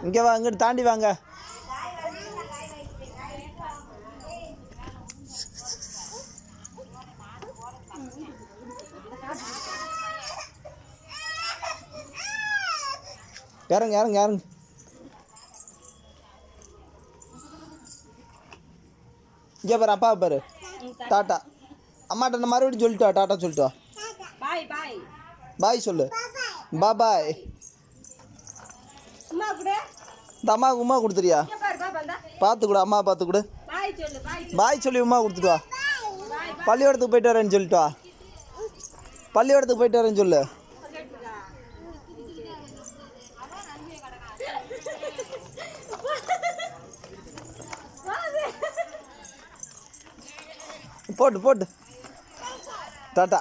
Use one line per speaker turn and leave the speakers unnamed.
இங்கே வா, இங்கிட்டு தாண்டி வாங்க. இறங்க இறங்க இறங்க. இங்கே பாரு, அப்பா பாரு. டாட்டா. அம்மாட்ட நான் மறுபடியும் சொல்லிட்டு வா, டாட்டா சொல்லிட்டு வா.
பாய் பாய்
பாய் சொல்லு. பாய். இந்த அம்மாவுக்கு உமா கொடுத்துறியா? பார்த்து கொடு, அம்மா பார்த்து கொடு. பாய் சொல்லி உமா கொடுத்துட்டு வா. பள்ளிக்கூடத்துக்கு போயிட்டு வரேன்னு சொல்லிட்டு வா. பள்ளிக்கூடத்துக்கு போயிட்டு வரேன்னு சொல்லு. போட்டு டாட்டா.